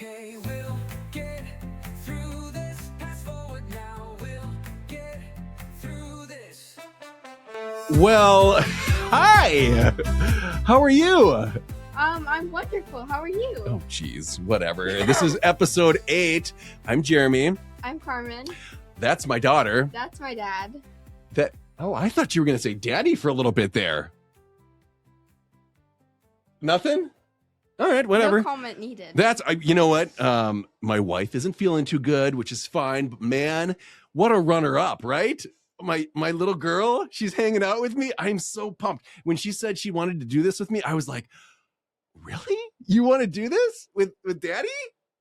okay, we'll get through this. Pass forward now, we'll get through this. Well, hi. How are you? I'm wonderful. How are you? Oh, geez, whatever. This is episode 8. I'm Jeremy. I'm Carmen. That's my daughter. That's my dad. I thought you were going to say daddy for a little bit there. Nothing? All right, whatever. No comment needed. You know what? My wife isn't feeling too good, which is fine. But man, what a runner-up, right? My little girl, she's hanging out with me. I'm so pumped. When she said she wanted to do this with me, I was like, really? You want to do this with daddy?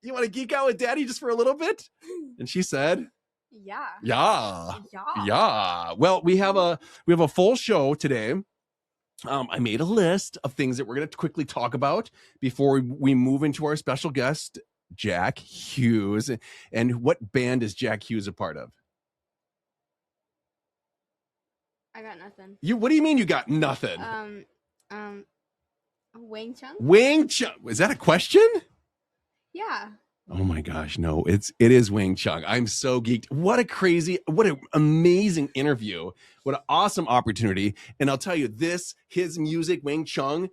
You want to geek out with daddy just for a little bit? And she said, Yeah. Yeah. Well, we have a full show today. I made a list of things that we're going to quickly talk about before we move into our special guest, Jack Hues. And what band is Jack Hues a part of? I got nothing. What do you mean you got nothing? Wang Chung? Wang Chung. Is that a question? Yeah. Oh my gosh, no, it is Wang Chung. I'm so geeked. What an amazing interview. What an awesome opportunity. And I'll tell you his music, Wang Chung,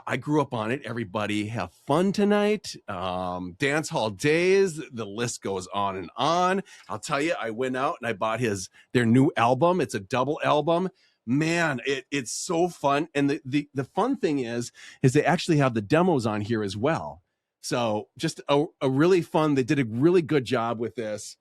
I grew up on it. Everybody have fun tonight. Dance hall days, the list goes on and on. I'll tell you, I went out and I bought their new album. It's a double album. Man, it's so fun. And the fun thing is they actually have the demos on here as well. So just a really fun. They did a really good job with this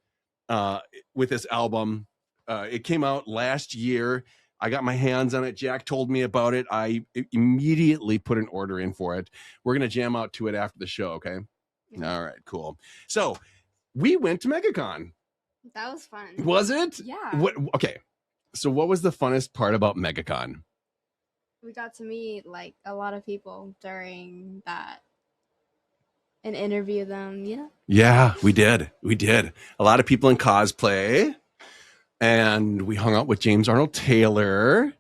album. It came out last year. I got my hands on it. Jack told me about it. I immediately put an order in for it. We're gonna jam out to it after the show. Okay. Yeah. All right. Cool. So we went to MegaCon. That was fun. Was it? Yeah. Okay. So what was the funnest part about MegaCon? We got to meet like a lot of people during that. And interview them, you know? Yeah, we did. A lot of people in cosplay. And we hung out with James Arnold Taylor.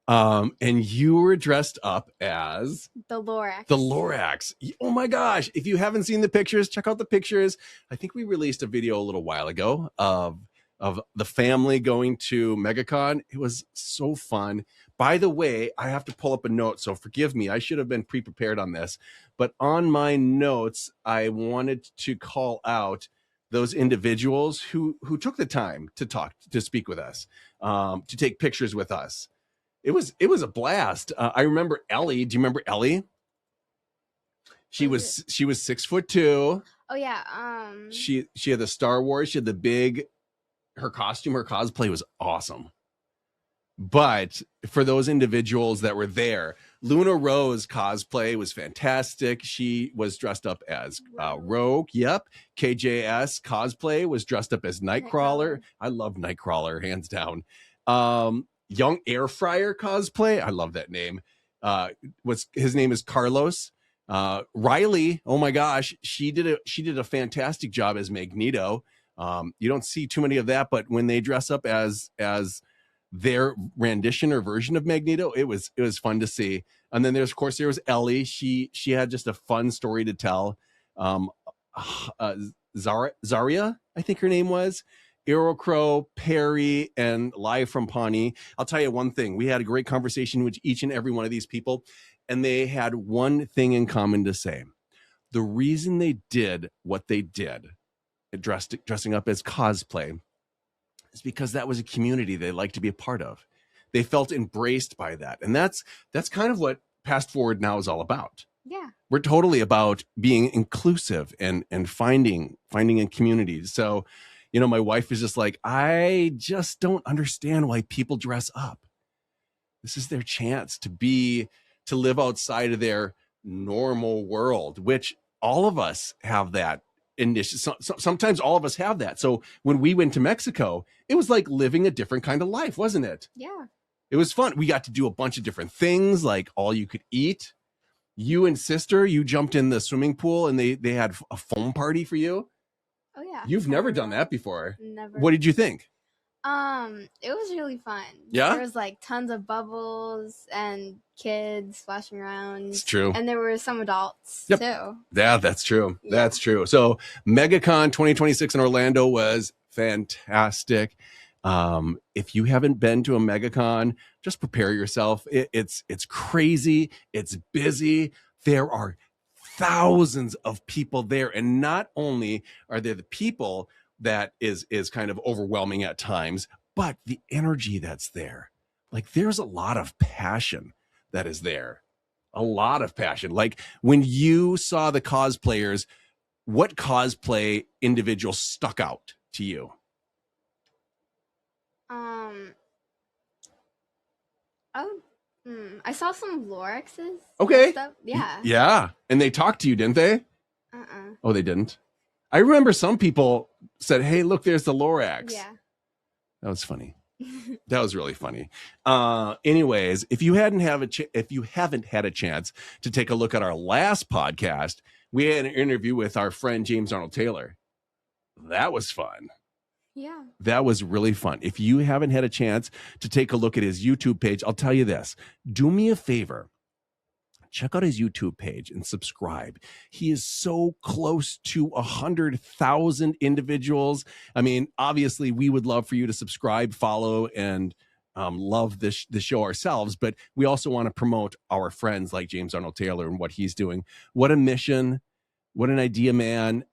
And you were dressed up as The Lorax. The Lorax. Oh my gosh. If you haven't seen the pictures, check out the pictures. I think we released a video a little while ago of the family going to MegaCon. It was so fun. By the way, I have to pull up a note, so forgive me. I should have been pre-prepared on this. But on my notes, I wanted to call out those individuals who took the time to speak with us, to take pictures with us. It was a blast. I remember Ellie. Do you remember Ellie? She was 6'2". Oh yeah. She had the Star Wars. She had her costume, her cosplay was awesome. But for those individuals that were there, Luna Rose cosplay was fantastic. She was dressed up as Rogue. Yep. KJS cosplay was dressed up as Nightcrawler. I love Nightcrawler, hands down. Young Air Fryer cosplay. I love that name. His name is Carlos. Riley. Oh my gosh. She did a fantastic job as Magneto. You don't see too many of that, but when they dress up as their rendition or version of Magneto, it was fun to see. And then there was Ellie. She had just a fun story to tell. Zarya, I think her name was. Aerocrow, Perry, and Live from Pawnee. I'll tell you one thing. We had a great conversation with each and every one of these people, and they had one thing in common to say. The reason they did what they did, dressing up as cosplay, is because that was a community they liked to be a part of. They felt embraced by that. And that's kind of what Past Forward Now is all about. Yeah. We're totally about being inclusive and finding a community. So, my wife is just like, I just don't understand why people dress up. This is their chance to live outside of their normal world, which all of us have that. Sometimes all of us have that. So when we went to Mexico, it was like living a different kind of life, wasn't it? Yeah. It was fun. We got to do a bunch of different things, like all you could eat. You and sister, you jumped in the swimming pool and they had a foam party for you. Oh yeah. You've never done that before. Never. What did you think? It was really fun. Yeah? There was like tons of bubbles and kids splashing around. It's true. And there were some adults Yep. too. Yeah, that's true. Yeah. That's true. So MegaCon 2026 in Orlando was fantastic. If you haven't been to a MegaCon, just prepare yourself. It's crazy. It's busy. There are thousands of people there, and not only are there the people that is kind of overwhelming at times, but the energy that's there. Like there's a lot of passion that is there. A lot of passion. Like when you saw the cosplayers, what cosplay individual stuck out to you? I saw some Lorexes. Okay. Stuff. Yeah. Yeah. And they talked to you, didn't they? Oh, they didn't. I remember some people said, "Hey, look, there's the Lorax." Yeah. That was funny. That was really funny. Anyways, if you haven't had a chance to take a look at our last podcast, we had an interview with our friend James Arnold Taylor. That was fun. Yeah. That was really fun. If you haven't had a chance to take a look at his YouTube page, I'll tell you this. Do me a favor. Check out his YouTube page and subscribe. He is so close to 100,000 individuals. I mean, obviously, we would love for you to subscribe, follow, and love the show ourselves. But we also want to promote our friends like James Arnold Taylor and what he's doing. What a mission. What an idea, man.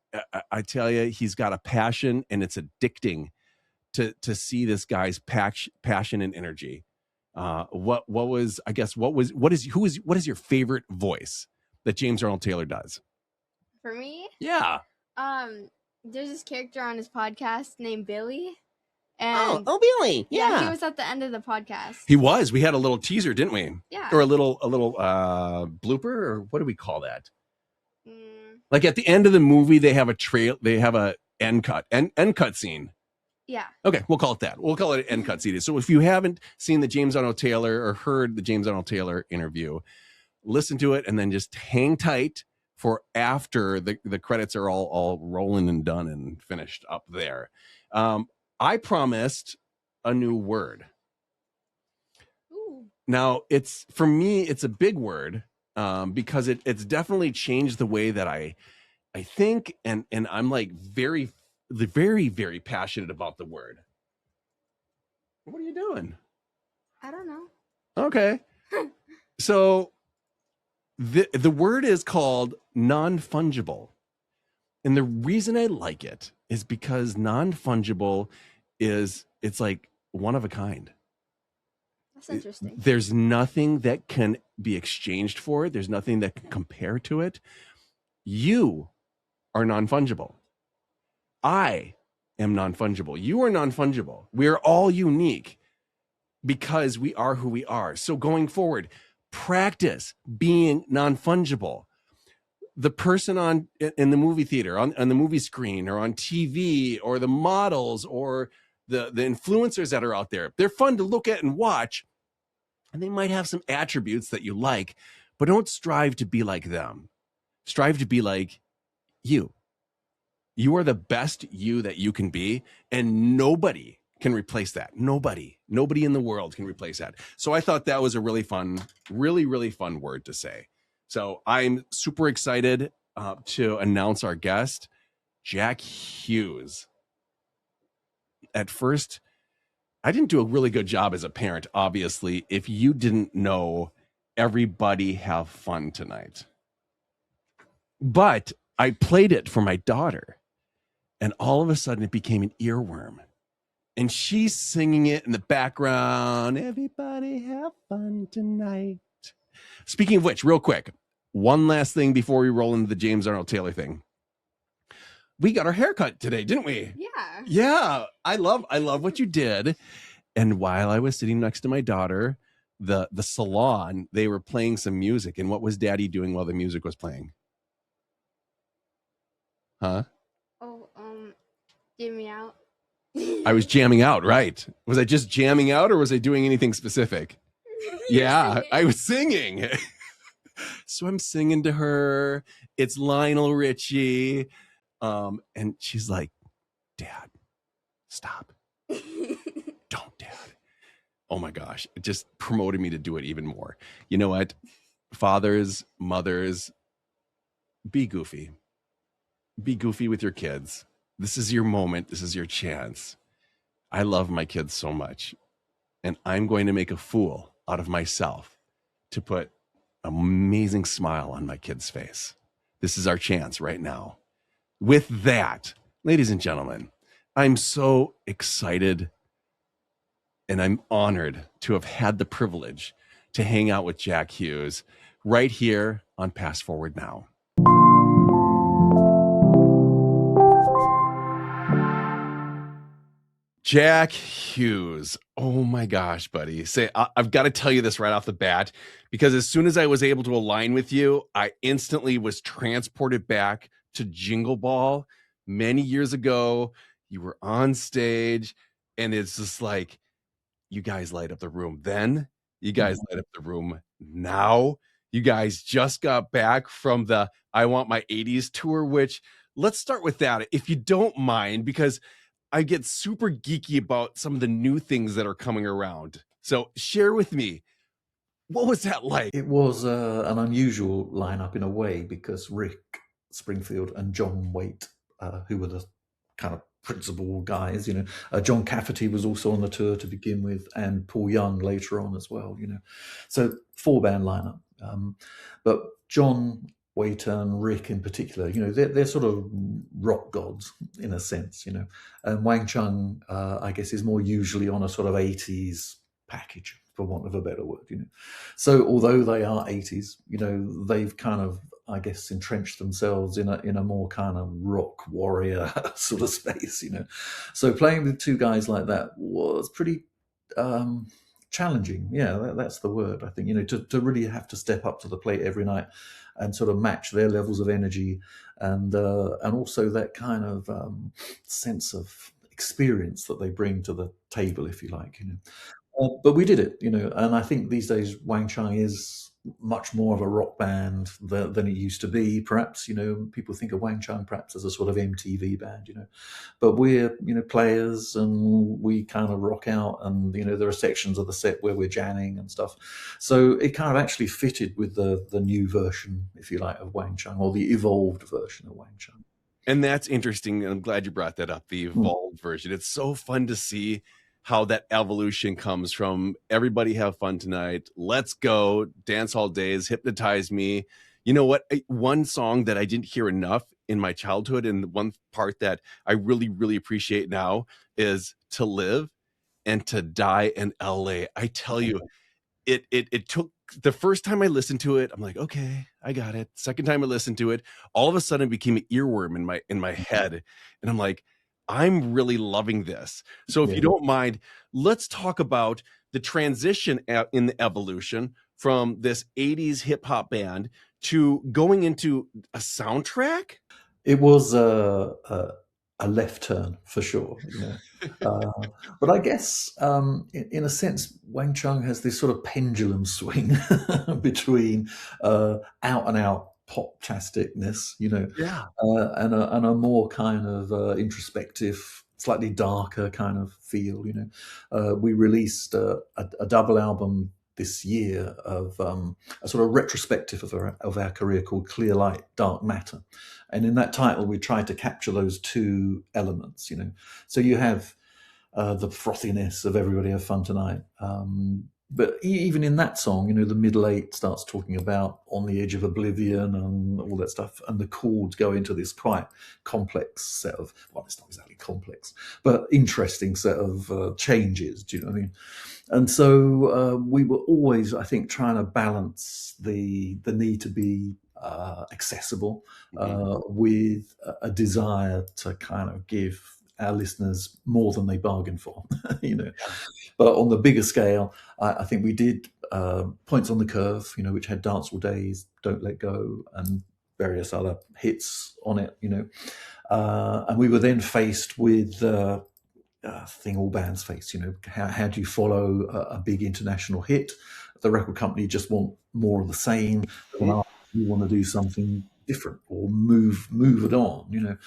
I tell you, he's got a passion, and it's addicting to see this guy's passion and energy. What is your favorite voice that James Arnold Taylor does? For me? Yeah. There's this character on his podcast named Billy. And Billy. yeah, he was at the end of the podcast. He was. We had a little teaser, didn't we? Yeah. Or a little blooper, or what do we call that? Like at the end of the movie, they have a end cut scene. Yeah. Okay, we'll call it that. We'll call it an end cut scene. So if you haven't seen the James Arnold Taylor or heard the James Arnold Taylor interview, listen to it and then just hang tight for after the credits are all rolling and done and finished up there. I promised a new word. Ooh. Now, for me, it's a big word. Because it's definitely changed the way that I think, and I'm like very, very, very passionate about the word. What are you doing? I don't know. Okay. So the word is called non-fungible. And the reason I like it is because non-fungible it's like one of a kind. That's interesting. There's nothing that can be exchanged for it. There's nothing that can compare to it. You are non-fungible. I am non-fungible. You are non-fungible. We are all unique because we are who we are. So going forward, practice being non-fungible. The person in the movie theater, on the movie screen, or on TV, or the models, or the influencers that are out there, they're fun to look at and watch. And they might have some attributes that you like, but don't strive to be like them. Strive to be like you. You are the best you that you can be, and nobody can replace that. Nobody in the world can replace that. So I thought that was a really fun, really, really fun word to say. So I'm super excited to announce our guest, Jack Hues. At first, I didn't do a really good job as a parent, obviously, if you didn't know everybody have fun tonight. But I played it for my daughter, and all of a sudden it became an earworm. And she's singing it in the background. Everybody have fun tonight. Speaking of which, real quick, one last thing before we roll into the James Arnold Taylor thing. We got our haircut today, didn't we? Yeah. Yeah. I love what you did. And while I was sitting next to my daughter, the salon, they were playing some music. And what was Daddy doing while the music was playing? Huh? Oh, give me out. I was jamming out, right? Was I just jamming out, or was I doing anything specific? Yeah, I was singing. So I'm singing to her. It's Lionel Richie. And she's like, Dad, stop. don't, Dad. Oh my gosh, it just promoted me to do it even more. You know what? Fathers, mothers, be goofy. Be goofy with your kids. This is your moment. This is your chance. I love my kids so much, and I'm going to make a fool out of myself to put an amazing smile on my kid's face. This is our chance right now. With that, ladies and gentlemen, I'm so excited and I'm honored to have had the privilege to hang out with Jack Hues right here on Pass Forward Now. Jack Hues. Oh my gosh, buddy. I've got to tell you this right off the bat, because as soon as I was able to align with you, I instantly was transported back to Jingle Ball many years ago. You were on stage, and it's just like, you guys light up the room then. You guys light up the room now. You guys just got back from the I Want My 80s tour, which let's start with that, if you don't mind, because I get super geeky about some of the new things that are coming around. So share with me, what was that like? It was an unusual lineup in a way, because Rick Springfield and John Waite, who were the kind of principal guys, John Cafferty was also on the tour to begin with, and Paul Young later on as well, So 4-band lineup. But John Waite and Rick in particular, they're sort of rock gods in a sense, And Wang Chung, I guess, is more usually on a sort of 80s package, for want of a better word, So although they are 80s, they've kind of, I guess, entrenched themselves in a more kind of rock warrior sort of space, So playing with two guys like that was pretty challenging. Yeah, that's the word, I think, to really have to step up to the plate every night and sort of match their levels of energy and also that kind of sense of experience that they bring to the table, if you like, But we did it, and I think these days Wang Chung is much more of a rock band than it used to be. Perhaps, people think of Wang Chung perhaps as a sort of MTV band, but we're, players, and we kind of rock out, and, there are sections of the set where we're jamming and stuff. So it kind of actually fitted with the new version, if you like, of Wang Chung, or the evolved version of Wang Chung. And that's interesting. I'm glad you brought that up, the evolved version. It's so fun to see how that evolution comes from everybody have fun tonight, let's go, dance hall days, hypnotize me. You know what? One song that I didn't hear enough in my childhood, and one part that I really, really appreciate now, is To Live and To Die in LA. I tell you, it took, the first time I listened to it, I'm like, okay, I got it. Second time I listened to it, all of a sudden it became an earworm in my head. And I'm like, I'm really loving this. So if you don't mind, let's talk about the transition in the evolution from this 80s hip hop band to going into a soundtrack. It was a left turn for sure, but I guess in a sense, Wang Chung has this sort of pendulum swing between out and out pop-tasticness, and a more kind of introspective, slightly darker kind of feel. We released a double album this year of a sort of retrospective of our career called Clear Light, Dark Matter. And in that title, we tried to capture those two elements, So you have the frothiness of Everybody Have Fun Tonight. But even in that song, the middle eight starts talking about On the Edge of Oblivion and all that stuff. And the chords go into this quite complex set of, well, it's not exactly complex, but interesting set of changes. Do you know what I mean? And so we were always, I think, trying to balance the need to be accessible with a desire to kind of give our listeners more than they bargained for, But on the bigger scale, I think we did Points on the Curve, which had Dance All Days, Don't Let Go, and various other hits on it, and we were then faced with thing all bands face, how do you follow a big international hit? The record company just want more of the same. You want to do something different or move it on,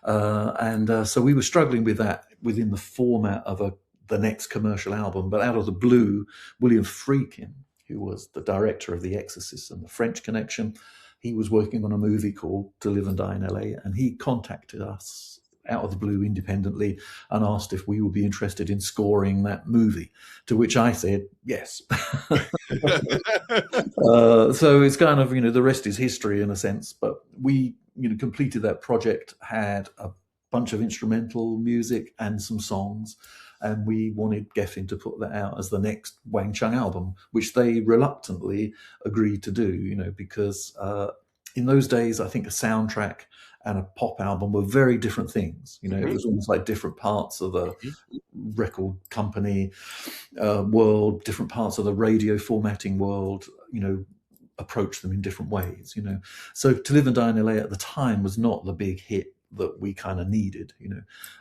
and so we were struggling with that within the format of a the next commercial album. But out of the blue, William Friedkin, who was the director of The Exorcist and The French Connection, he was working on a movie called To Live and Die in LA, and he contacted us out of the blue independently and asked if we would be interested in scoring that movie, to which I said yes. So it's kind of, the rest is history in a sense, but we, completed that project, had a bunch of instrumental music and some songs, and we wanted Geffen to put that out as the next Wang Chung album, which they reluctantly agreed to do, because in those days, I think a soundtrack and a pop album were very different things. It was almost like different parts of the record company world, different parts of the radio formatting world, approach them in different ways, So To Live and Die in LA at the time was not the big hit that we kind of needed,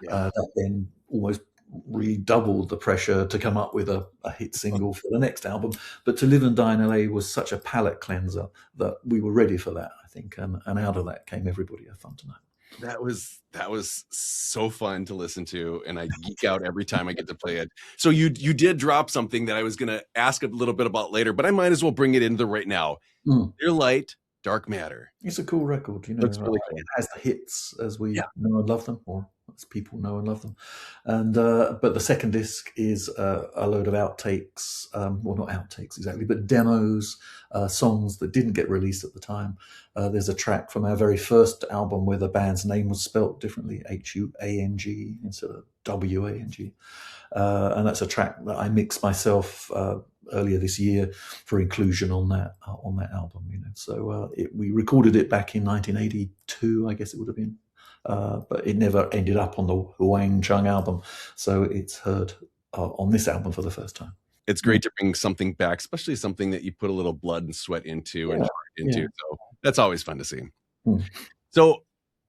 that then almost redoubled the pressure to come up with a hit single for the next album. But To Live and Die in LA was such a palate cleanser that we were ready for that, I think. And out of that came Everybody Have Fun Tonight. That was so fun to listen to, and I geek out every time I get to play it. So you did drop something that I was going to ask a little bit about later, but I might as well bring it into right now. Dear Light, Dark Matter. It's a cool record, That's really cool. It has the hits as we know and love them, or as people know and love them. And but the second disc is a load of outtakes, well, not outtakes exactly, but demos, songs that didn't get released at the time. There's a track from our very first album where the band's name was spelt differently, Huang instead of Wang. And that's a track that I mixed myself earlier this year for inclusion on that album. So we recorded it back in 1982, I guess it would have been, but it never ended up on the Wang Chung album. So it's heard on this album for the first time. It's great to bring something back, especially something that you put a little blood and sweat into and heart into. So that's always fun to see. So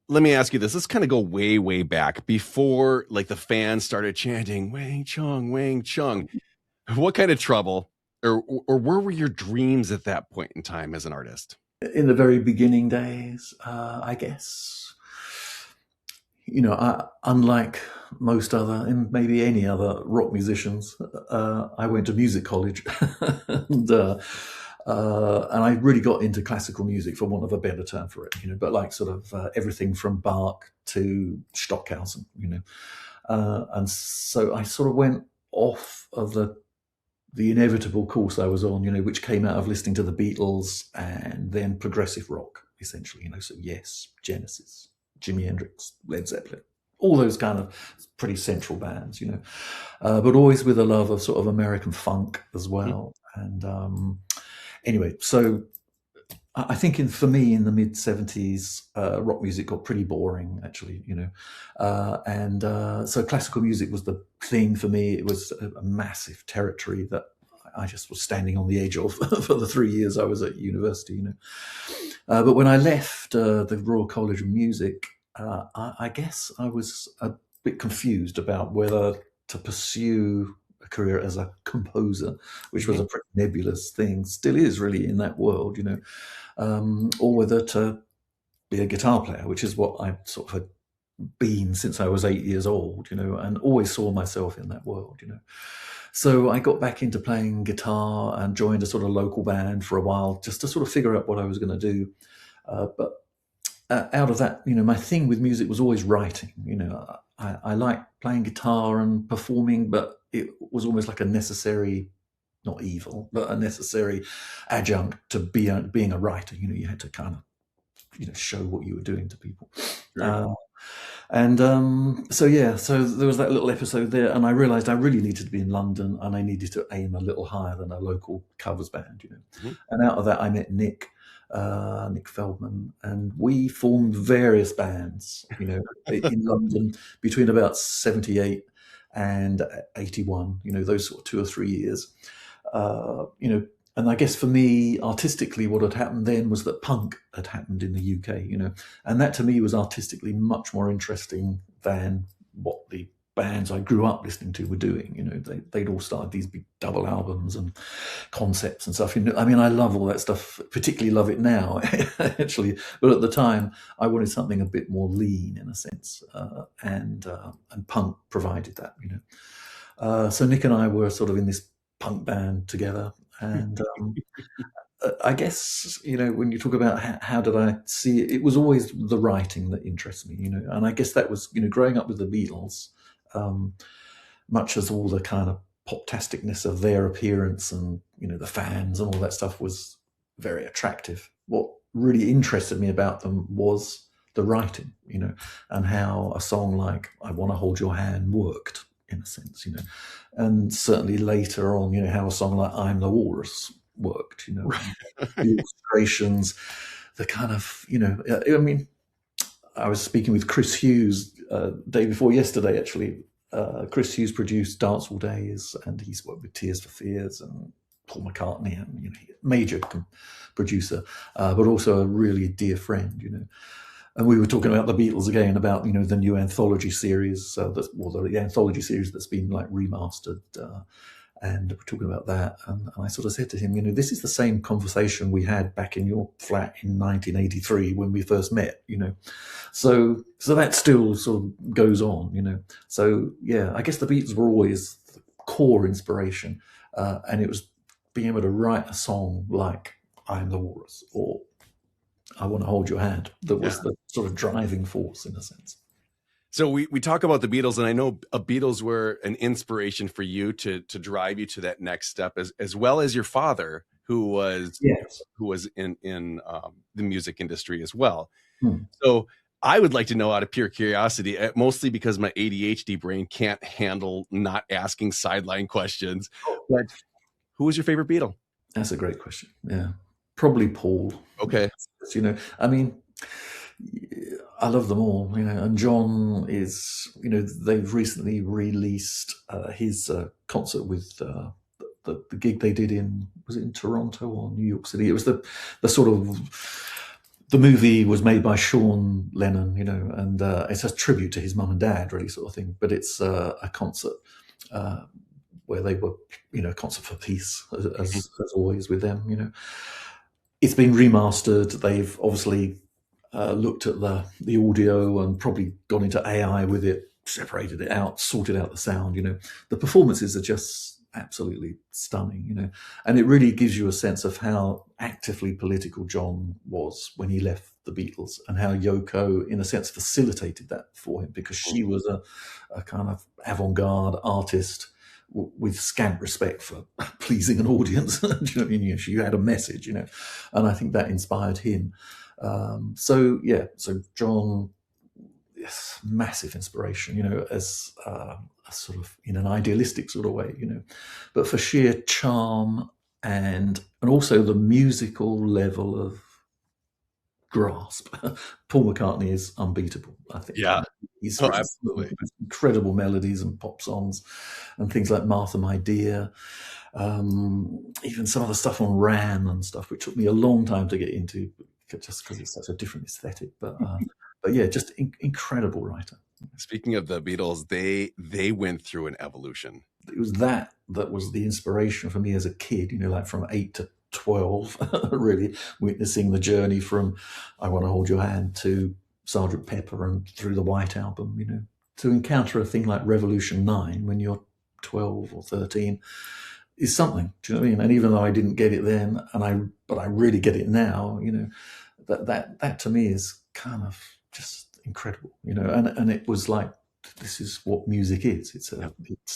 let me ask you this. Let's kind of go way, way back before like the fans started chanting Wang Chung, Wang Chung. What kind of trouble or where were your dreams at that point in time as an artist? In the very beginning days, I guess, unlike most other and maybe any other rock musicians, I went to music college and I really got into classical music, for want of a better term for it, but like sort of everything from Bach to Stockhausen, and so I sort of went off of the inevitable course I was on, which came out of listening to the Beatles and then progressive rock, essentially, so Yes, Genesis, Jimi Hendrix, Led Zeppelin, all those kind of pretty central bands, but always with a love of sort of American funk as well. And anyway, so I think for me in the mid 70s, rock music got pretty boring, actually, and so classical music was the thing for me. It was a massive territory that I just was standing on the edge of for the 3 years I was at university, but when I left the Royal College of Music, I guess I was a bit confused about whether to pursue a career as a composer, which was a pretty nebulous thing, still is really in that world, or whether to be a guitar player, which is what I sort of had been since I was 8 years old, and always saw myself in that world, So I got back into playing guitar and joined a sort of local band for a while, just to sort of figure out what I was going to do. But out of that, my thing with music was always writing. I liked playing guitar and performing, but it was almost like a necessary, not evil, but a necessary adjunct to being a writer. You had to kind of, show what you were doing to people. Right. So there was that little episode there, and I realized I really needed to be in London, and I needed to aim a little higher than a local covers band. And out of that, I met Nick Feldman, and we formed various bands, in London between about 78 and 81, those sort of 2 or 3 years, and I guess for me, artistically, what had happened then was that punk had happened in the UK, and that to me was artistically much more interesting than what the bands I grew up listening to were doing. They'd all started these big double albums and concepts and stuff. I love all that stuff, particularly love it now, actually. But at the time, I wanted something a bit more lean in a sense, and punk provided that. So Nick and I were sort of in this punk band together, and I guess, when you talk about how did I see it, it was always the writing that interests me, and I guess that was, growing up with the Beatles, um, much as all the kind of pop-tasticness of their appearance and, the fans and all that stuff was very attractive. What really interested me about them was the writing, and how a song like I Want to Hold Your Hand worked, in a sense, and certainly later on, how a song like I'm the Walrus worked, the illustrations, the kind of, I mean, I was speaking with Chris Hues day before yesterday, actually. Chris Hues produced Dance All Days, and he's worked with Tears for Fears and Paul McCartney, and major producer, but also a really dear friend, And we were talking about the Beatles again, about the new anthology series, the anthology series that's been like remastered, and we're talking about that. And I sort of said to him, this is the same conversation we had back in your flat in 1983 when we first met, So that still sort of goes on, So yeah, I guess the Beatles were always the core inspiration, and it was being able to write a song like I'm the Walrus or I Want to Hold Your Hand that was the sort of driving force, in a sense. So we talk about the Beatles, and I know Beatles were an inspiration for you to drive you to that next step, as well as your father, who was in the music industry as well. So I would like to know, out of pure curiosity, mostly because my ADHD brain can't handle not asking sideline questions, but who was your favorite Beatle? That's a great question. Yeah, probably Paul. Okay. I mean, I love them all, and John is, they've recently released his concert with the gig they did was it in Toronto or New York City? It was the sort of, the movie was made by Sean Lennon, and it's a tribute to his mum and dad, really, sort of thing. But it's a concert where they were, concert for peace, as always with them, It's been remastered. They've obviously looked at the audio and probably gone into AI with it, separated it out, sorted out the sound. The performances are just absolutely stunning. And it really gives you a sense of how actively political John was when he left the Beatles, and how Yoko, in a sense, facilitated that for him, because she was a kind of avant-garde artist with scant respect for pleasing an audience. Do you know what I mean? She had a message, and I think that inspired him. So John, yes, massive inspiration, as a sort of in an idealistic sort of way, but for sheer charm and also the musical level of grasp. Paul McCartney is unbeatable, I think. Yeah. He's absolutely incredible melodies and pop songs and things like Martha My Dear, even some of the stuff on Ram and stuff, which took me a long time to get into, just because it's such a different aesthetic. But yeah, just incredible writer. Speaking of the Beatles, they went through an evolution. It was that was the inspiration for me as a kid, like from 8 to 12, really witnessing the journey from I Want to Hold Your Hand to Sgt. Pepper and through the White Album, to encounter a thing like Revolution 9 when you're 12 or 13 is something. Do you know what I mean? And even though I didn't get it then, but I really get it now, that to me is kind of just incredible, and it was like, this is what music is. It's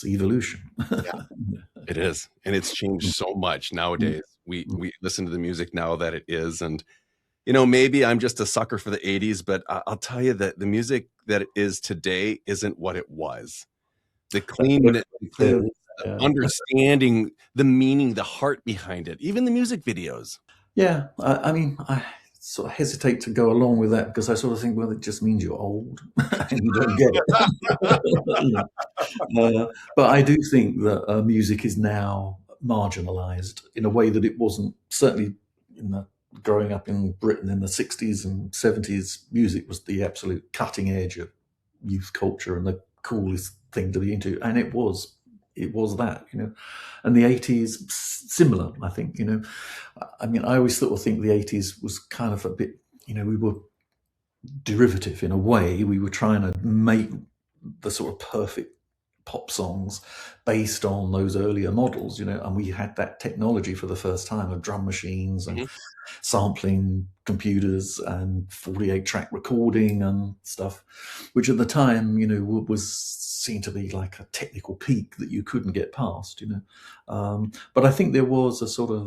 evolution. Yeah, it is. And it's changed so much nowadays. We listen to the music now that it is. And, maybe I'm just a sucker for the 80s, but I'll tell you that the music that it is today isn't what it was. The clean, understanding the meaning, the heart behind it, even the music videos. Yeah. I mean, I sort of hesitate to go along with that, because I sort of think, well, it just means you're old and you don't get it. But I do think that music is now marginalized in a way that it wasn't, certainly growing up in Britain in the 60s and 70s. Music was the absolute cutting edge of youth culture and the coolest thing to be into, and it was that, and the 80s similar, I think. I mean, I always sort of think the 80s was kind of a bit, we were derivative in a way. We were trying to make the sort of perfect pop songs based on those earlier models, and we had that technology for the first time of drum machines and sampling computers and 48 track recording and stuff, which at the time, was seen to be like a technical peak that you couldn't get past, but I think there was a sort of,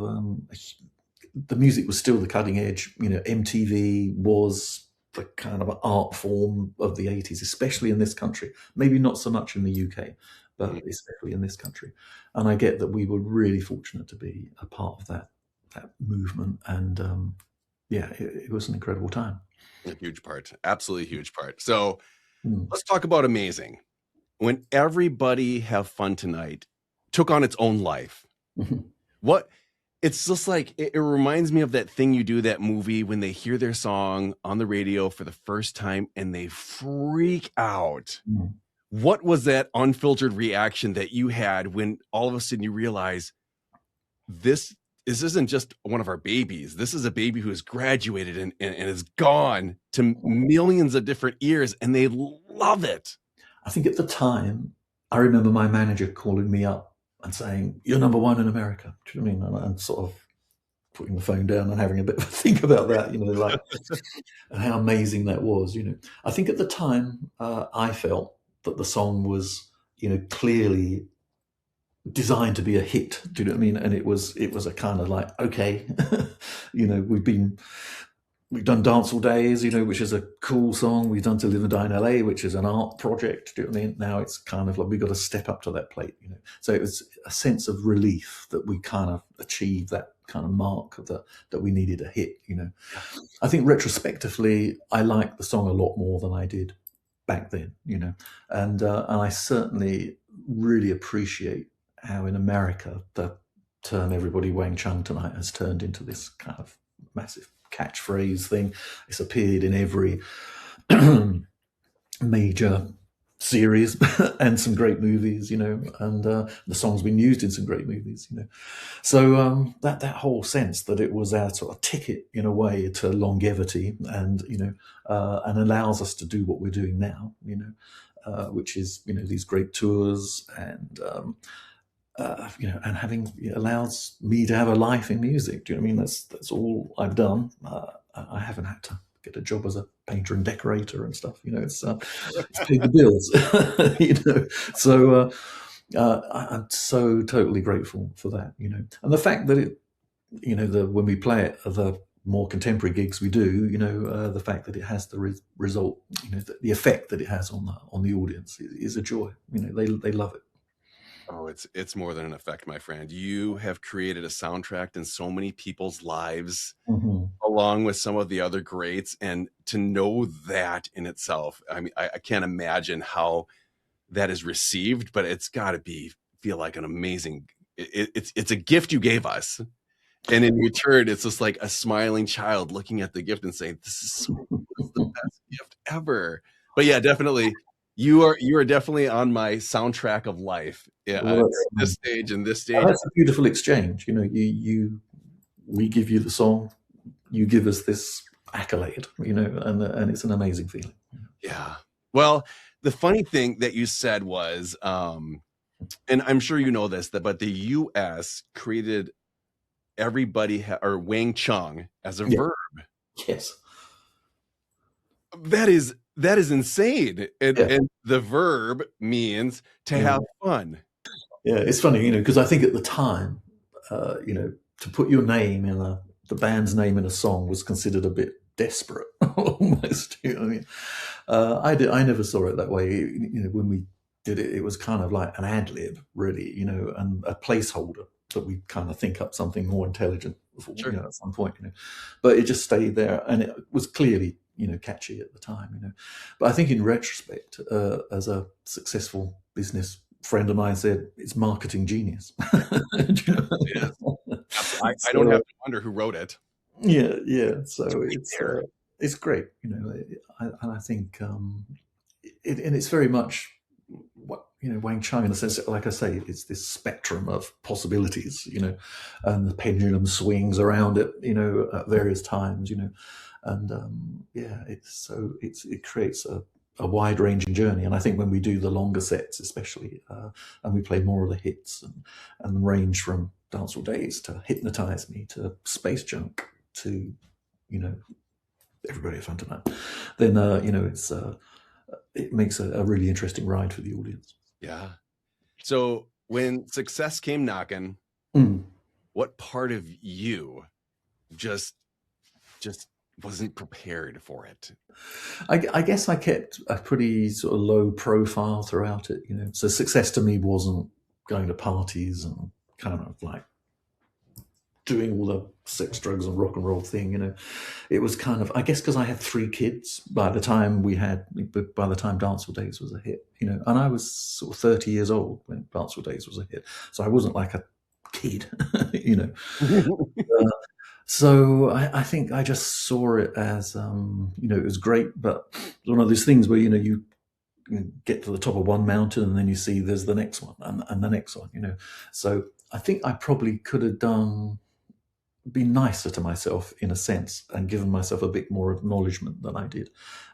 the music was still the cutting edge, MTV was the kind of art form of the 80s, especially in this country, maybe not so much in the UK, but especially in this country. And I get that we were really fortunate to be a part of that movement, and it was an incredible time. A huge part, absolutely huge part. So let's talk about amazing. When Everybody Have Fun Tonight took on its own life, what it's just like, it reminds me of that thing you do, that movie when they hear their song on the radio for the first time and they freak out. What was that unfiltered reaction that you had when all of a sudden you realize this isn't just one of our babies. This is a baby who has graduated and is gone to millions of different ears, and they love it. I think at the time, I remember my manager calling me up and saying, "You're number one in America." Do you know what I mean? And sort of putting the phone down and having a bit of a think about that, like, and how amazing that was. I think at the time, I felt that the song was, clearly designed to be a hit. Do you know what I mean? And it was a kind of like, okay, we've done Dance All Days, which is a cool song. We've done To Live and Die in LA, which is an art project. Do you know what I mean? Now it's kind of like we've got to step up to that plate, So it was a sense of relief that we kind of achieved that kind of mark of that we needed a hit, I think retrospectively, I like the song a lot more than I did back then, and I certainly really appreciate how in America the term "Everybody Wang Chung Tonight" has turned into this kind of massive catchphrase thing. It's appeared in every major series and some great movies, and the song's been used in some great movies, So that whole sense that it was our sort of ticket in a way to longevity, and and allows us to do what we're doing now, which is these great tours, and and having, allows me to have a life in music. Do you know what I mean? That's all I've done. I haven't had to get a job as a painter and decorator and stuff. It's paid the bills. So I'm so totally grateful for that. And the fact that it, when we play it, the more contemporary gigs we do, the fact that it has the result, the effect that it has on the audience is a joy. They love it. Oh, it's more than an effect, my friend. You have created a soundtrack in so many people's lives, along with some of the other greats. And to know that in itself, I mean, I can't imagine how that is received, but it's got to feel like an amazing, it's a gift you gave us. And in return, it's just like a smiling child looking at the gift and saying, "This is the best gift ever." But yeah, definitely. You are definitely on my soundtrack of life. Yeah, Well, this stage and this stage. that's a beautiful exchange. We give you the song, you give us this accolade, and it's an amazing feeling. Yeah. Well, the funny thing that you said was, and I'm sure you know this, but the U.S. created or Wang Chung as a verb. Yes. That is insane. And the verb means to have fun. Yeah, it's funny, because I think at the time, to put your name in the band's name in a song was considered a bit desperate, almost. You know what I mean? I never saw it that way. When we did it, it was kind of like an ad lib, really, and a placeholder that we kind of think up something more intelligent before, at some point, But it just stayed there, and it was clearly, catchy at the time, But I think in retrospect, as a successful business friend of mine said, it's marketing genius. Yeah. I don't have to wonder who wrote it. Yeah. So it's great, I think, and it's very much what Wang Chung, in a sense, like I say, it's this spectrum of possibilities, and the pendulum swings around it, at various times, and it creates a wide-ranging journey. And I think when we do the longer sets, especially, and we play more of the hits and range from Dancehall Days to Hypnotize Me to Space Junk to, you know, Everybody at Fun Tonight, then you know, it makes a really interesting ride for the audience. Yeah. So when success came knocking, what part of you just wasn't prepared for it? I guess I kept a pretty sort of low profile throughout it, you know. So success to me wasn't going to parties and kind of like doing all the sex, drugs, and rock and roll thing, you know. It was kind of, I guess, because I had 3 kids by the time Dancehall Days was a hit, you know, and I was sort of 30 years old when Dancehall Days was a hit, so I wasn't like a kid, you know. So I think I just saw it as, you know, it was great, but one of those things where, you know, you get to the top of one mountain and then you see there's the next one and the next one, you know. So I think I probably could have been nicer to myself in a sense and given myself a bit more acknowledgement than I did.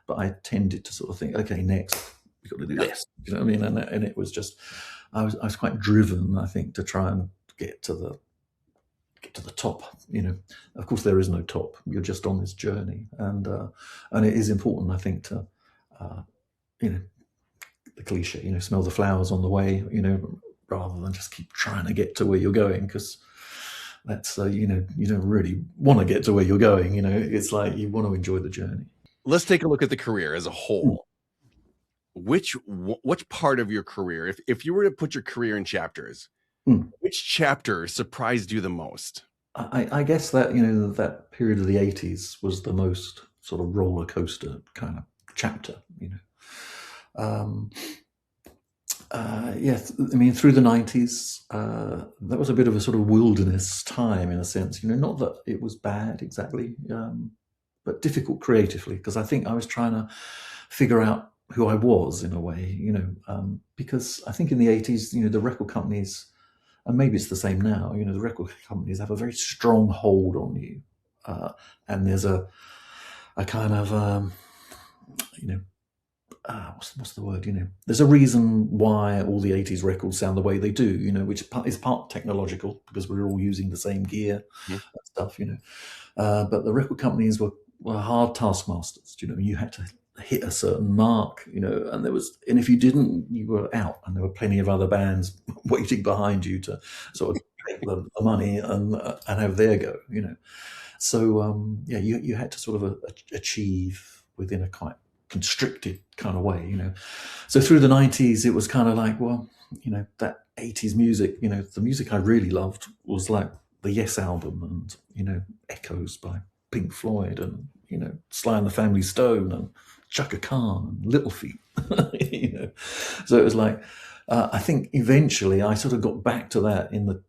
But I tended to sort of think, okay, next we've got to do this, you know what I mean? And it was just, I was quite driven, I think, to try and get to the top, you know. Of course, there is no top. You're just on this journey, and it is important, I think, to you know, the cliche, you know, smell the flowers on the way, you know, rather than just keep trying to get to where you're going, because that's you know, you don't really want to get to where you're going, you know. It's like you want to enjoy the journey. Let's take a look at the career as a whole. Which part of your career, if you were to put your career in chapters, which chapter surprised you the most? I guess that, you know, that period of the 80s was the most sort of roller coaster kind of chapter, you know. Yes, I mean, through the 90s, that was a bit of a sort of wilderness time in a sense, you know, not that it was bad exactly, but difficult creatively, because I think I was trying to figure out who I was in a way, you know, because I think in the 80s, you know, the record companies, and maybe it's the same now, you know, the record companies have a very strong hold on you. And there's a kind of, you know, what's the word, you know, there's a reason why all the 80s records sound the way they do, you know, which is part technological, because we're all using the same gear and stuff, you know. But the record companies were hard taskmasters, you know. You had to hit a certain mark, you know, and if you didn't, you were out, and there were plenty of other bands waiting behind you to sort of take the money and have their go, you know. So yeah, you had to sort of achieve within a quite constricted kind of way, you know. So through the 90s, it was kind of like, well, you know, that 80s music, you know, the music I really loved was like the Yes album and, you know, Echoes by Pink Floyd and, you know, Sly and the Family Stone and Chaka Khan and Little Feat, you know. So it was like, I think eventually I sort of got back to that in the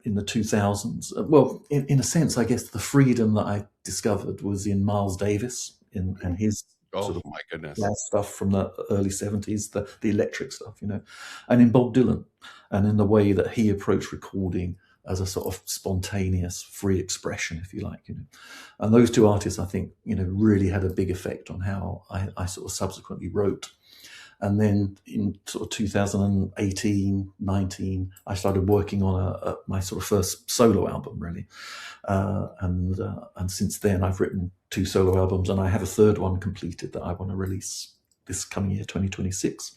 2000s. Well, in a sense, I guess the freedom that I discovered was in Miles Davis and his sort of my goodness, stuff from the early 70s, the electric stuff, you know, and in Bob Dylan, and in the way that he approached recording as a sort of spontaneous, free expression, if you like, you know. And those two artists, I think, you know, really had a big effect on how I sort of subsequently wrote. And then in sort of 2018, 19, I started working on my sort of first solo album, really. And since then, I've written 2 solo albums, and I have a third one completed that I want to release this coming year, 2026.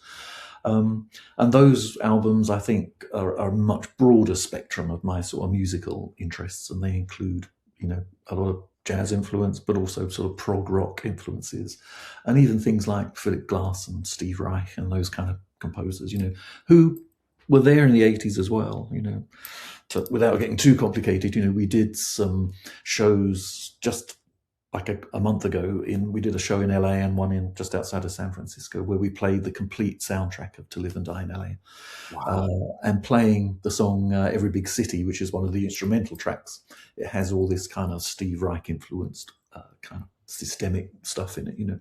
And those albums, I think, are a much broader spectrum of my sort of musical interests, and they include, you know, a lot of jazz influence, but also sort of prog rock influences, and even things like Philip Glass and Steve Reich and those kind of composers, you know, who were there in the 80s as well, you know. So without getting too complicated, you know, we did some shows just like a month ago. We did a show in LA and one in just outside of San Francisco, where we played the complete soundtrack of To Live and Die in LA. Wow. And playing the song Every Big City, which is one of the instrumental tracks. It has all this kind of Steve Reich influenced kind of systemic stuff in it, you know.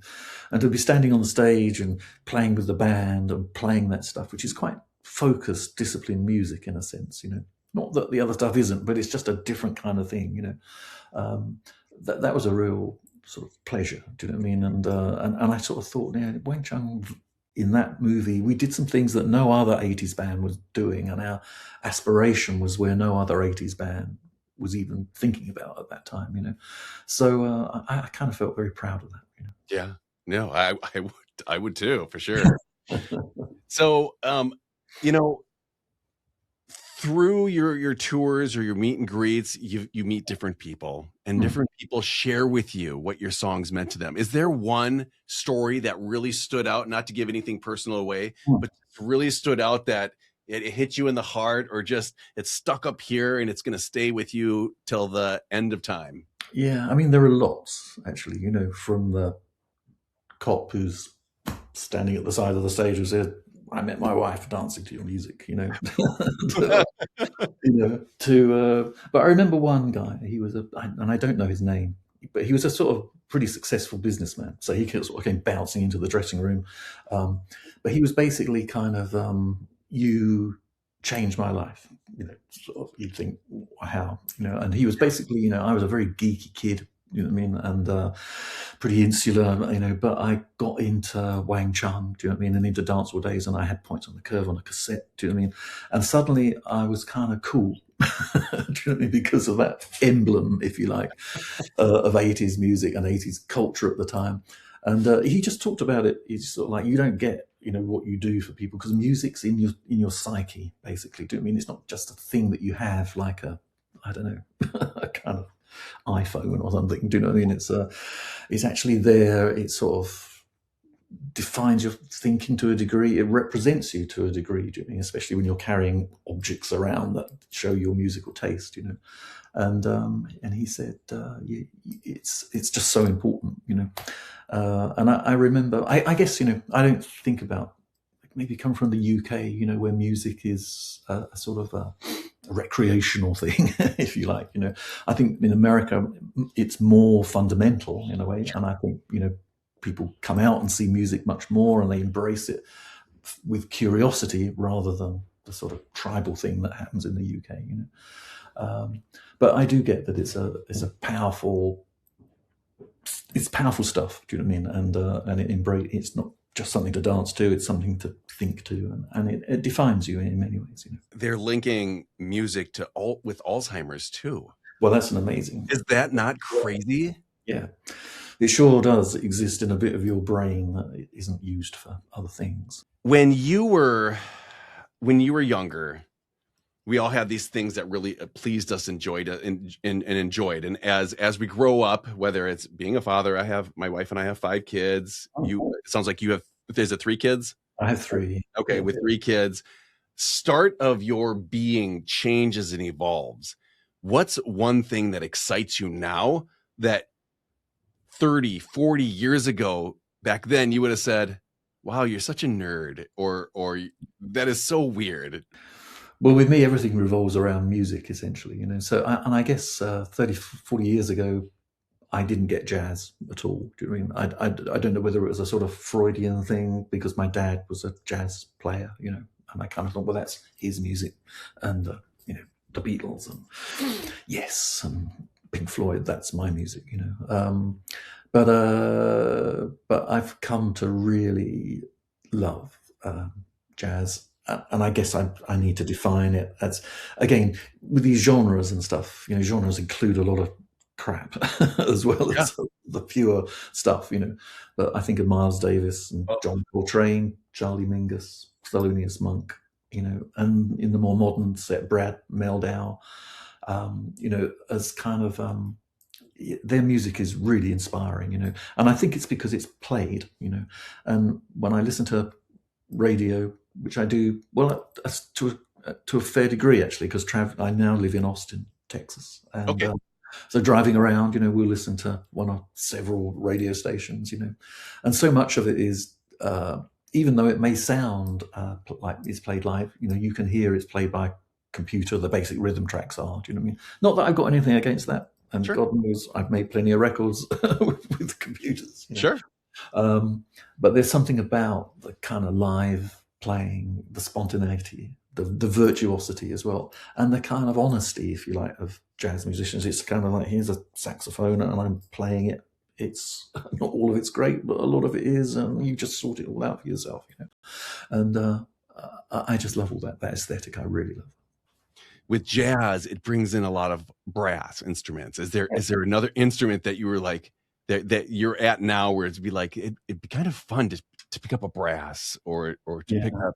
And to be standing on the stage and playing with the band and playing that stuff, which is quite focused, disciplined music in a sense, you know. Not that the other stuff isn't, but it's just a different kind of thing, you know. That was a real sort of pleasure. Do you know what I mean? And I sort of thought, yeah, Wang Chung in that movie, we did some things that no other 80s band was doing, and our aspiration was where no other 80s band was even thinking about at that time, you know. So I kind of felt very proud of that, you know. Yeah. No, I would too, for sure. So, you know, through your tours or your meet and greets, you meet different people, and different people share with you what your songs meant to them. Is there one story that really stood out, not to give anything personal away, but really stood out that it hit you in the heart, or just it's stuck up here and it's going to stay with you till the end of time? Yeah, I mean, there are lots, actually, you know, from the cop who's standing at the side of the stage who said, I met my wife dancing to your music, you know. You know, but I remember one guy, he was and I don't know his name, but he was a sort of pretty successful businessman. So he sort of came bouncing into the dressing room. But he was basically kind of, you changed my life, you know, sort of, you'd think, how, you know, and he was basically, you know, I was a very geeky kid, you know what I mean? And pretty insular, you know, but I got into Wang Chung, do you know what I mean? And into Dancehall Days, and I had Points on the Curve on a cassette, do you know what I mean? And suddenly I was kind of cool, do you know what I mean? Because of that emblem, if you like, of 80s music and 80s culture at the time. And he just talked about it. He's sort of like, you don't get, you know, what you do for people, because music's in your psyche, basically. Do you know what I mean? It's not just a thing that you have, like I don't know, a kind of iPhone or something. Do you know what I mean? It's actually there. It sort of defines your thinking to a degree. It represents you to a degree, do you know what I mean? Especially when you're carrying objects around that show your musical taste, you know. And he said, it's just so important, you know. And I remember, I guess, you know, I don't think about, maybe come from the UK, you know, where music is a sort of a recreational thing, if you like, you know. I think in America it's more fundamental in a way, and I think, you know, people come out and see music much more, and they embrace it with curiosity rather than the sort of tribal thing that happens in the UK, you know. But I do get that it's a powerful, it's powerful stuff. Do you know what I mean? And it's not just something to dance to; it's something to think to, and it defines you in many ways. You know, They're linking music to with Alzheimer's too. well, that's an amazing. Is that not crazy? Yeah, it sure does exist in a bit of your brain that isn't used for other things. When you were younger, we all had these things that really pleased us, enjoyed. And as we grow up, whether it's being a father, my wife and I have 5 kids. It sounds like you have, there's 3 kids? I have 3. Okay, with 3 kids. Start of your being changes and evolves. What's one thing that excites you now that 30, 40 years ago, back then, you would have said, wow, you're such a nerd, or that is so weird? Well, with me, everything revolves around music, essentially, you know. So, I guess 30, 40 years ago, I didn't get jazz at all. Do you know what I mean? I don't know whether it was a sort of Freudian thing, because my dad was a jazz player, you know, and I kind of thought, well, that's his music, and you know, the Beatles and Yes and Pink Floyd, that's my music, you know. But I've come to really love jazz. And I guess I need to define it as, again, with these genres and stuff, you know, genres include a lot of crap as well as the pure stuff, you know. But I think of Miles Davis and John Coltrane, Charlie Mingus, Thelonious Monk, you know, and in the more modern set, Brad Meldau, you know, as kind of, their music is really inspiring, you know. And I think it's because it's played, you know. And when I listen to radio, which I do, well, to a fair degree, actually, because I now live in Austin, Texas. And so driving around, you know, we'll listen to one or several radio stations, you know. And so much of it is, even though it may sound like it's played live, you know, you can hear it's played by computer, the basic rhythm tracks are, do you know what I mean? Not that I've got anything against that. And God knows I've made plenty of records with computers. You know? Sure. But there's something about the kind of live playing, the spontaneity, the virtuosity as well, and the kind of honesty, if you like, of jazz musicians. It's kind of like, here's a saxophone and I'm playing it it's not all of it's great, but a lot of it is, and you just sort it all out for yourself, And I just love all that aesthetic. I really love. With jazz, it brings in a lot of brass instruments. Is there another instrument that you were like that you're at now where it'd be like it'd be kind of fun to pick up a brass or to pick up?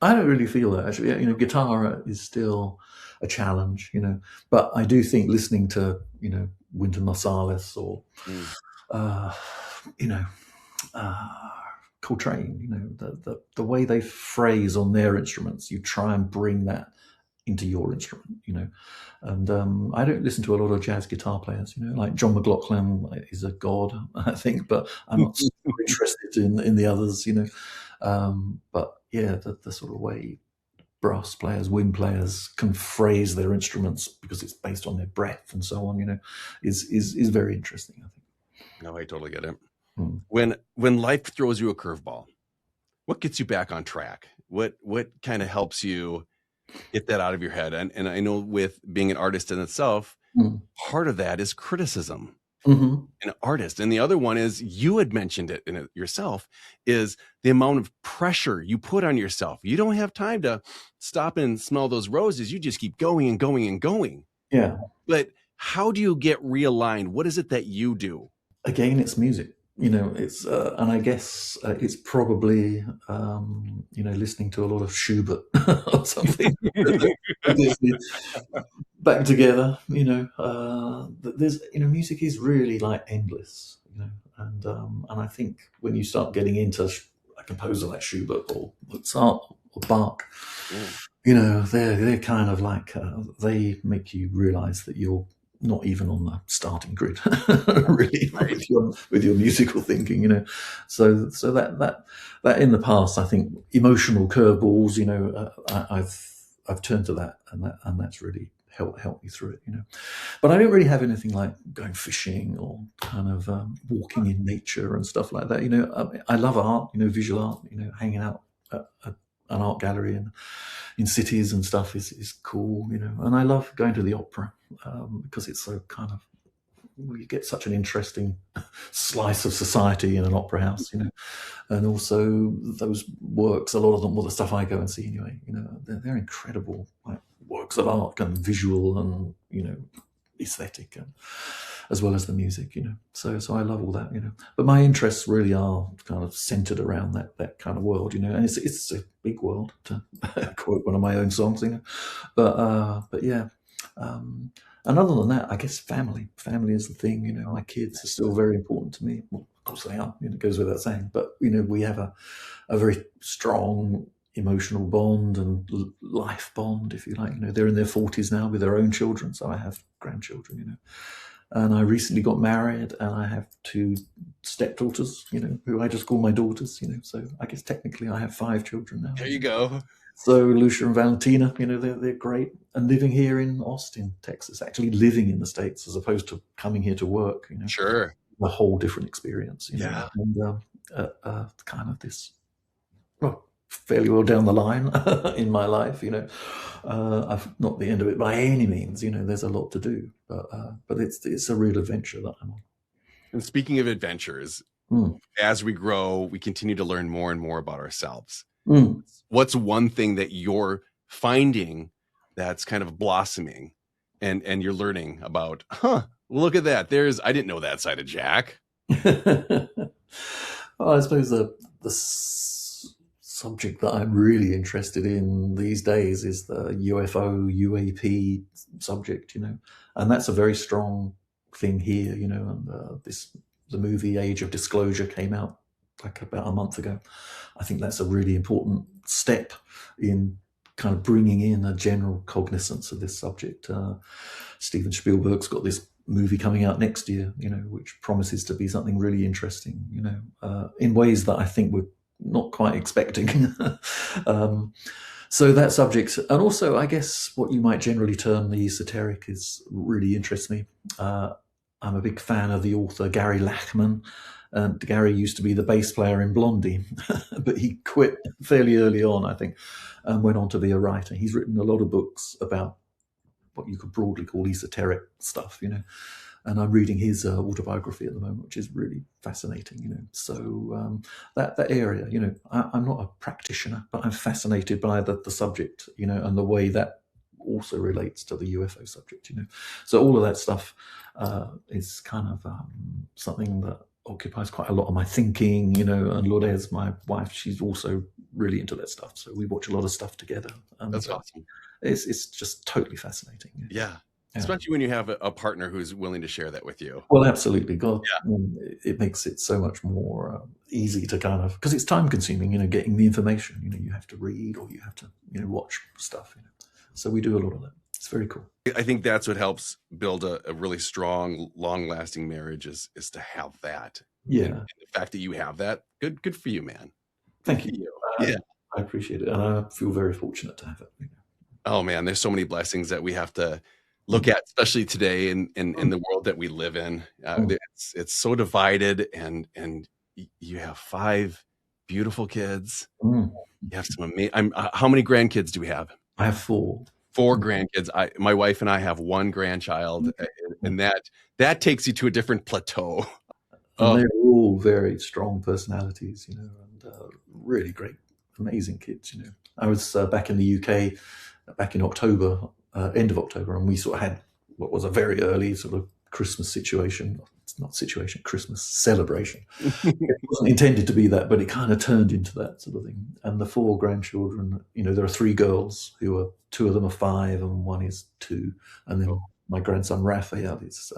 I don't really feel that actually. Guitar is still a challenge, but I do think listening to Wynton Marsalis or Coltrane, the way they phrase on their instruments, you try and bring that into your instrument, and I don't listen to a lot of jazz guitar players, like John McLaughlin is a god, I think, but I'm not so interested in the others, but yeah, the sort of way brass players, wind players can phrase their instruments because it's based on their breath and so on, is very interesting, I think. No, I totally get it. When life throws you a curveball, what gets you back on track? What kind of helps you get that out of your head? And I know with being an artist in itself, part of that is criticism. An artist, and the other one is, you had mentioned it in it yourself, is the amount of pressure you put on yourself. You don't have time to stop and smell those roses. You just keep going and going and going. Yeah. But how do you get realigned? What is it that you do? Again, it's music. It's and I guess it's probably listening to a lot of Schubert or something. Back together, there's music is really like endless, and I think when you start getting into a composer like Schubert or Mozart or Bach, they're kind of like they make you realize that you're not even on the starting grid, really, with your musical thinking, So that in the past, I think emotional curveballs, I've turned to that, and that's really helped me through it, But I don't really have anything like going fishing or kind of walking in nature and stuff like that. I love art, visual art, hanging out at an art gallery in cities and stuff is cool, and I love going to the opera because it's so kind of, you get such an interesting slice of society in an opera house, and also those works, a lot of them, well, the stuff I go and see anyway, they're incredible, like works of art, kind of visual and aesthetic, and as well as the music, So I love all that, But my interests really are kind of centered around that kind of world, And it's a big world, to quote one of my own songs, But yeah. And other than that, I guess family is the thing. My kids are still very important to me. Well, of course they are. It goes without saying. But we have a very strong emotional bond and life bond, if you like. They're in their 40s now with their own children, so I have grandchildren. And I recently got married, and I have 2 stepdaughters, who I just call my daughters. So I guess technically I have 5 children now. There you go. So Lucia and Valentina, they're great, and living here in Austin, Texas, actually living in the States as opposed to coming here to work. Sure, a whole different experience. Yeah, and kind of this, well, fairly well down the line in my life. I've not the end of it by any means. There's a lot to do, but it's a real adventure that I'm on. And speaking of adventures, as we grow, we continue to learn more and more about ourselves. What's one thing that you're finding that's kind of blossoming and you're learning about? Look at that. I didn't know that side of Jack. Well, I suppose the subject that I'm really interested in these days is the UFO, UAP subject, and that's a very strong thing here, and the movie Age of Disclosure came out like about a month ago. I think that's a really important step in kind of bringing in a general cognizance of this subject. Steven Spielberg's got this movie coming out next year, which promises to be something really interesting, in ways that I think we're not quite expecting. So that subject, and also I guess what you might generally term the esoteric, really interests me. I'm a big fan of the author Gary Lachman. And Gary used to be the bass player in Blondie, but he quit fairly early on, I think, and went on to be a writer. He's written a lot of books about what you could broadly call esoteric stuff, and I'm reading his autobiography at the moment, which is really fascinating. So that area, I'm not a practitioner, but I'm fascinated by the subject, and the way that also relates to the UFO subject. So all of that stuff is kind of something that occupies quite a lot of my thinking. And Lourdes, my wife, she's also really into that stuff, so we watch a lot of stuff together. And That's awesome. It's just totally fascinating. Yeah. Especially when you have a partner who's willing to share that with you. Well, absolutely. God, it makes it so much more easy to kind of, because it's time consuming, getting the information. You have to read, or you have to, watch stuff. So we do a lot of that. It's very cool. I think that's what helps build a really strong, long-lasting marriage is to have that. Yeah. And the fact that you have that, good for you, man. Thank you. Yeah. I appreciate it, and I feel very fortunate to have it. Oh man, there's so many blessings that we have to look at, especially today in the world that we live in. It's so divided, and you have 5 beautiful kids. You have some amazing. How many grandkids do we have? I have 4. 4 grandkids. My wife and I have 1 grandchild, and that takes you to a different plateau. And they're all very strong personalities, and really great, amazing kids. I was back in the UK back in October, end of October, and we sort of had what was a very early sort of Christmas situation. It's not situation, Christmas celebration. It wasn't intended to be that, but it kind of turned into that sort of thing. And the 4 grandchildren, there are 3 girls who are, 2 of them are 5 and 1 is 2. And then my grandson Raphael is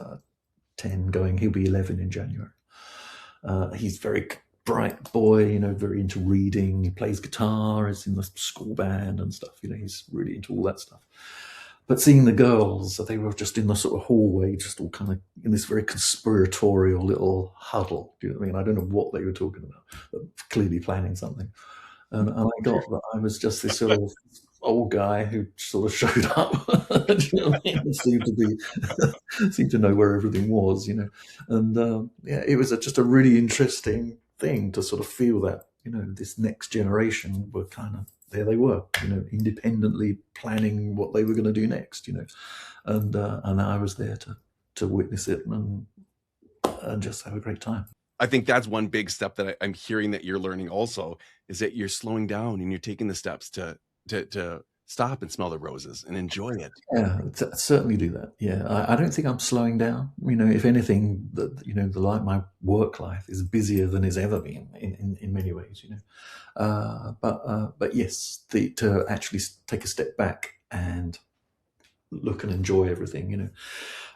10 he'll be 11 in January. He's very bright boy, very into reading. He plays guitar, is in the school band and stuff. He's really into all that stuff. But seeing the girls, they were just in the sort of hallway, just all kind of in this very conspiratorial little huddle. Do you know what I mean? I don't know what they were talking about, but clearly planning something. And I got that I was just this sort of old guy who sort of showed up. Do you know what I mean? And seemed to know where everything was, And it was just a really interesting thing to sort of feel that, this next generation were kind of, there they were, independently planning what they were going to do next, and I was there to witness it and just have a great time. I think that's one big step that I'm hearing that you're learning also, is that you're slowing down and you're taking the steps to stop and smell the roses and enjoy it. Yeah, certainly do that. Yeah, I don't think I'm slowing down. If anything, my work life is busier than it's ever been in many ways. But yes, to actually take a step back and look and enjoy everything.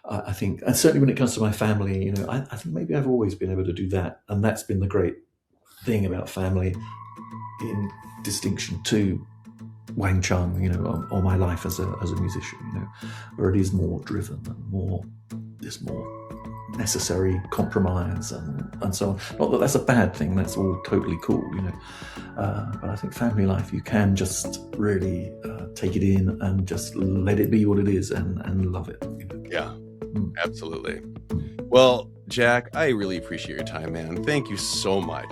I think, and certainly when it comes to my family, I think maybe I've always been able to do that, and that's been the great thing about family, in distinction to Wang Chung, or my life as a musician, where it is more driven and there's more necessary compromise and so on. Not that that's a bad thing, that's all totally cool, but I think family life, you can just really take it in and just let it be what it is and love it. Yeah, absolutely. Well, Jack, I really appreciate your time, man. Thank you so much.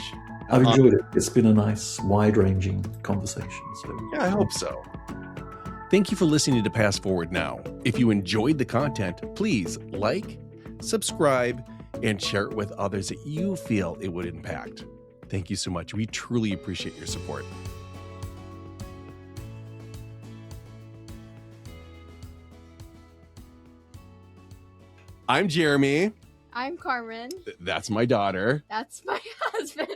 I've enjoyed it. It's been a nice, wide-ranging conversation. So yeah, I hope so. Thank you for listening to Pass Forward Now. If you enjoyed the content, please like, subscribe, and share it with others that you feel it would impact. Thank you so much. We truly appreciate your support. I'm Jeremy. I'm Carmen. That's my daughter. That's my husband.